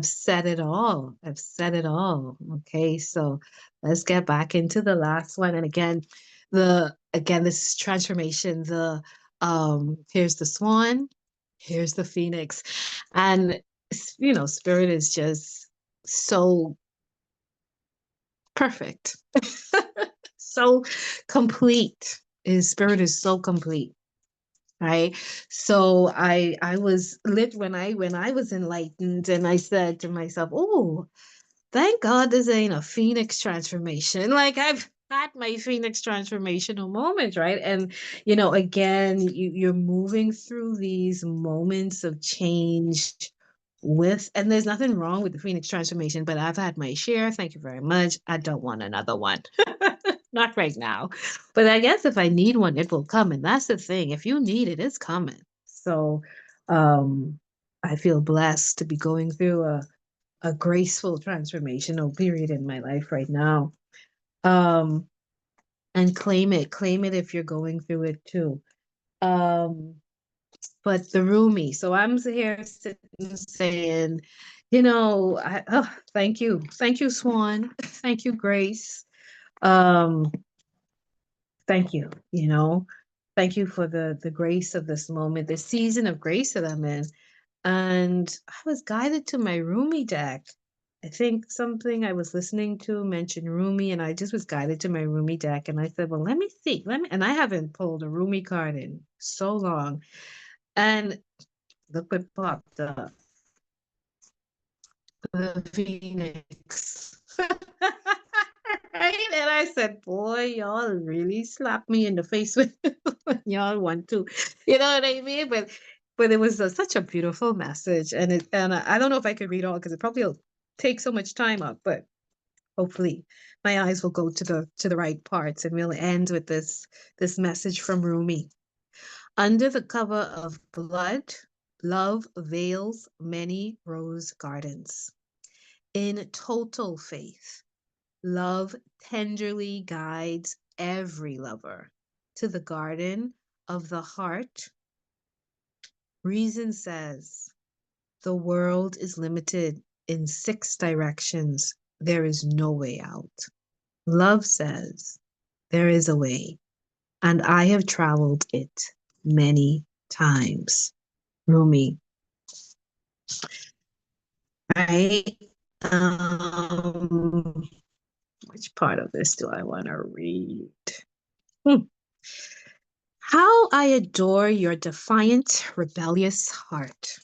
said it all. I've said it all. Okay, so let's get back into the last one. And again, this transformation, here's the swan, here's the phoenix. And spirit is just so perfect. So complete. His spirit is so complete, right? So I was lit when I was enlightened, and I said to myself, "Oh, thank God this ain't a phoenix transformation." Like I've had my phoenix transformational moments, right? And again, you're moving through these moments of change with, and there's nothing wrong with the Phoenix transformation, but I've had my share. Thank you very much. I don't want another one. Not right now. But I guess if I need one, it will come. And that's the thing. If you need it, it's coming. So um I feel blessed to be going through a graceful transformational period in my life right now. Um and claim it if you're going through it too. Um but the roomie. So I'm here sitting saying, thank you, Swan, thank you, Grace. Um, thank you. Thank you for the grace of this moment, the season of grace that I'm in. And I was guided to my roomie deck. I think something I was listening to mentioned roomie, and I just was guided to my roomie deck. And I said, well, let me see. And I haven't pulled a roomie card in so long. And look what popped up. The Phoenix. Right? And I said, boy, y'all really slapped me in the face with when y'all want to. You know what I mean? But it was such a beautiful message. And I don't know if I could read all because it probably will take so much time up, but hopefully my eyes will go to the right parts, and we'll end with this message from Rumi. Under the cover of blood, love veils many rose gardens. In total faith, love tenderly guides every lover to the garden of the heart. Reason says the world is limited in 6 directions. There is no way out. Love says there is a way, and I have traveled it many times. Rumi, right? Um, which part of this do I want to read? Hmm. How I adore your defiant, rebellious heart.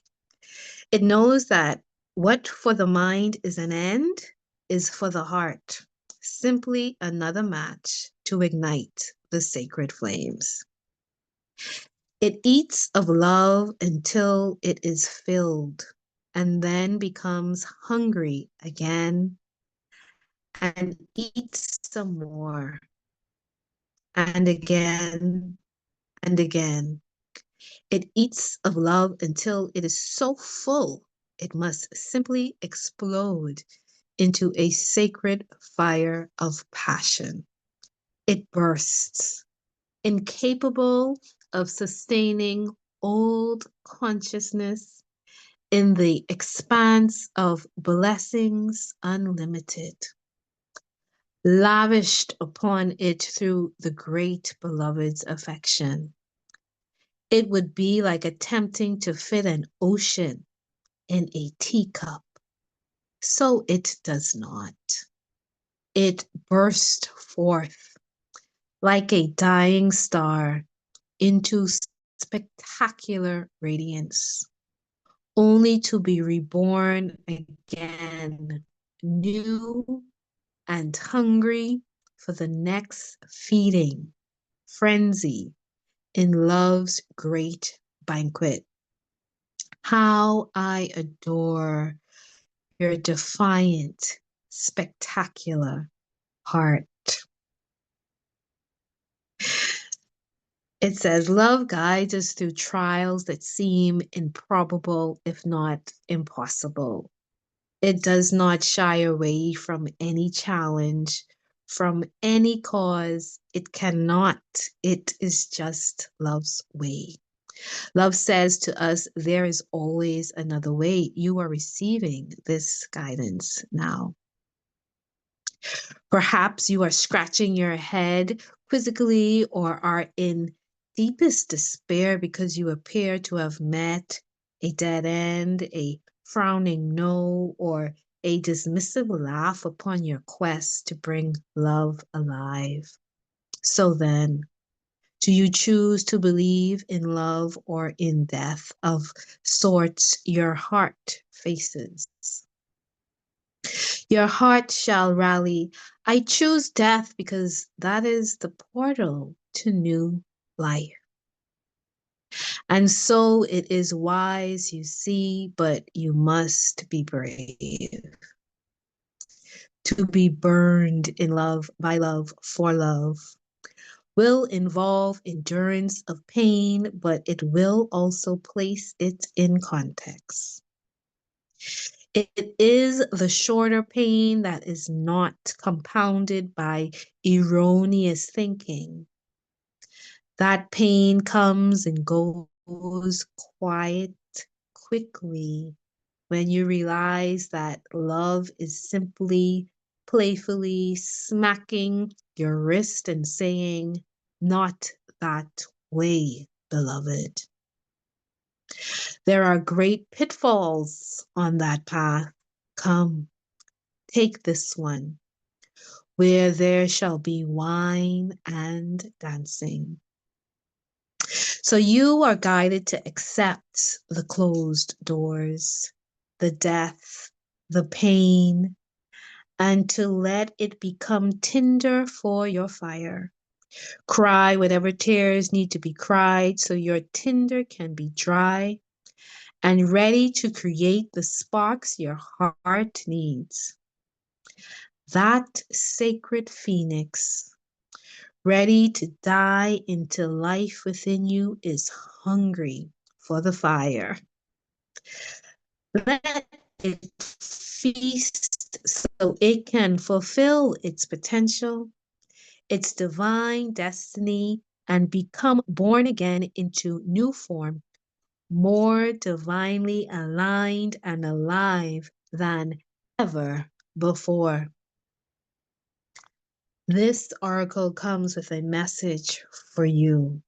It knows that what for the mind is an end is for the heart simply another match to ignite the sacred flames. It eats of love until it is filled and then becomes hungry again and eats some more and again and again. It eats of love until it is so full it must simply explode into a sacred fire of passion. It bursts, incapable of sustaining old consciousness in the expanse of blessings unlimited, lavished upon it through the great beloved's affection. It would be like attempting to fit an ocean in a teacup. So it does not. It burst forth like a dying star into spectacular radiance, only to be reborn again, new and hungry for the next feeding frenzy in love's great banquet. How I adore your defiant, spectacular heart. It says, love guides us through trials that seem improbable, if not impossible. It does not shy away from any challenge, from any cause. It cannot. It is just love's way. Love says to us, there is always another way. You are receiving this guidance now. Perhaps you are scratching your head quizzically or are in deepest despair because you appear to have met a dead end, a frowning no, or a dismissive laugh upon your quest to bring love alive. So then, do you choose to believe in love or in death of sorts your heart faces? Your heart shall rally. I choose death because that is the portal to new life. And so it is wise, you see, but you must be brave. To be burned in love, by love, for love will involve endurance of pain, but it will also place it in context. It is the shorter pain that is not compounded by erroneous thinking. That pain comes and goes quiet, quickly, when you realize that love is simply playfully smacking your wrist and saying, "Not that way, beloved." There are great pitfalls on that path. Come, take this one, where there shall be wine and dancing. So you are guided to accept the closed doors, the death, the pain, and to let it become tinder for your fire. Cry whatever tears need to be cried so your tinder can be dry and ready to create the sparks your heart needs. That sacred phoenix, ready to die into life within you, is hungry for the fire. Let it feast so it can fulfill its potential, its divine destiny, and become born again into new form, more divinely aligned and alive than ever before. This oracle comes with a message for you.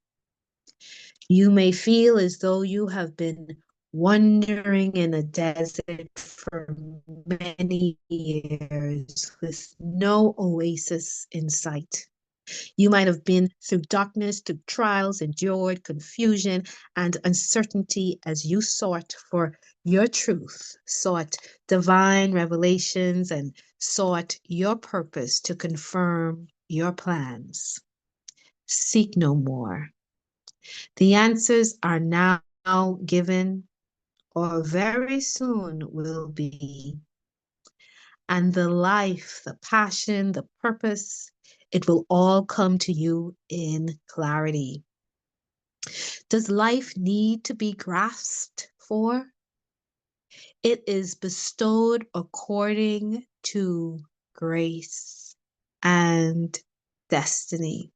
You may feel as though you have been wandering in a desert for many years with no oasis in sight. You might have been through darkness, through trials, endured confusion and uncertainty as you sought for your truth, sought divine revelations, and sought your purpose to confirm your plans. Seek no more. The answers are now given, or very soon will be. And the life, the passion, the purpose, it will all come to you in clarity. Does life need to be grasped for? It is bestowed according to grace and destiny.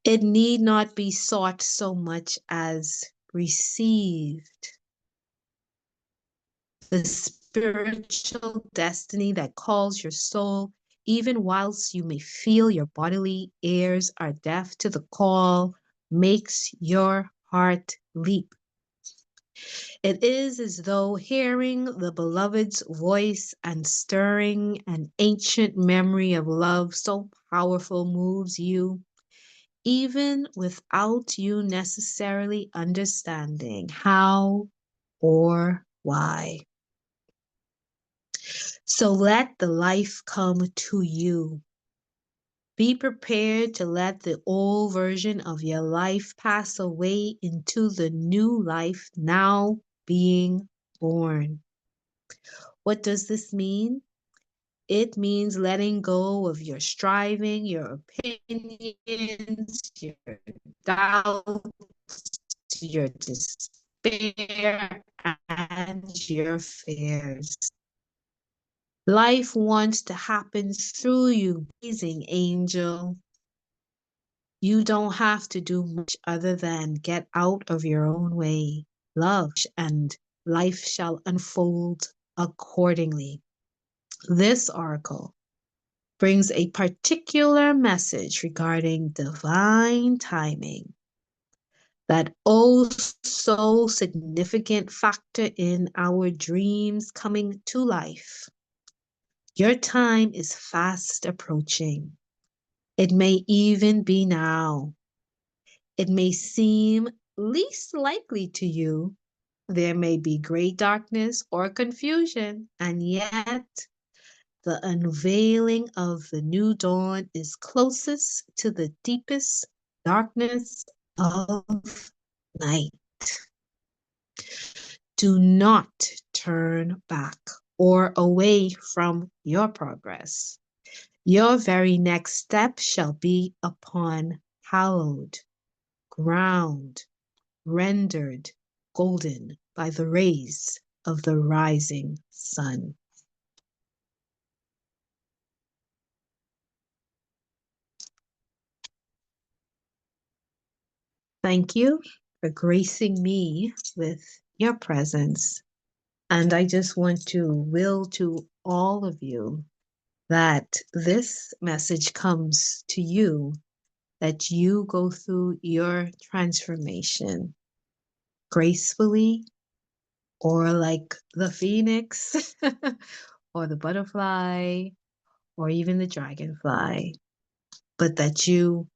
It need not be sought so much as received. The spiritual destiny that calls your soul, even whilst you may feel your bodily ears are deaf to the call, makes your heart leap. It is as though hearing the beloved's voice and stirring an ancient memory of love so powerful moves you, even without you necessarily understanding how or why. So let the life come to you. Be prepared to let the old version of your life pass away into the new life now being born. What does this mean? It means letting go of your striving, your opinions, your doubts, your despair, and your fears. Life wants to happen through you, amazing angel. You don't have to do much other than get out of your own way. Love and life shall unfold accordingly. This oracle brings a particular message regarding divine timing, that oh so significant factor in our dreams coming to life. Your time is fast approaching. It may even be now. It may seem least likely to you. There may be great darkness or confusion, and yet the unveiling of the new dawn is closest to the deepest darkness of night. Do not turn back or away from your progress. Your very next step shall be upon hallowed ground, rendered golden by the rays of the rising sun. Thank you for gracing me with your presence. And I just want to will to all of you that this message comes to you, that you go through your transformation gracefully, or like the phoenix, or the butterfly, or even the dragonfly, but that you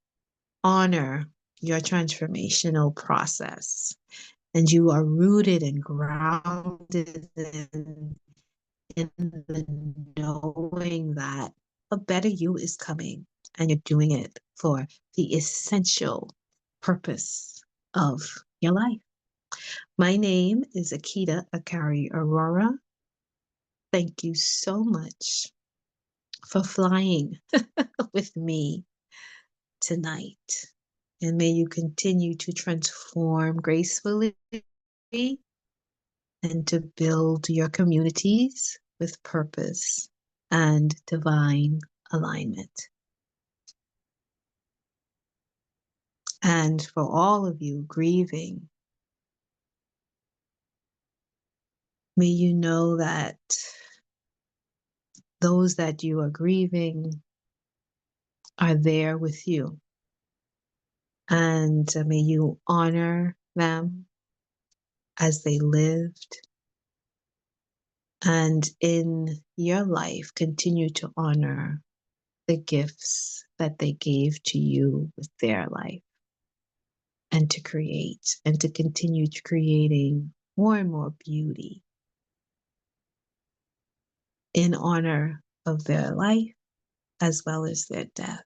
honor your transformational process and you are rooted and grounded in the knowing that a better you is coming and you're doing it for the essential purpose of your life. My name is Akita Akari Aurora. Thank you so much for flying with me tonight. And may you continue to transform gracefully and to build your communities with purpose and divine alignment. And for all of you grieving, may you know that those that you are grieving are there with you. And may you honor them as they lived. And in your life, continue to honor the gifts that they gave to you with their life, and to create and to continue creating more and more beauty in honor of their life as well as their death.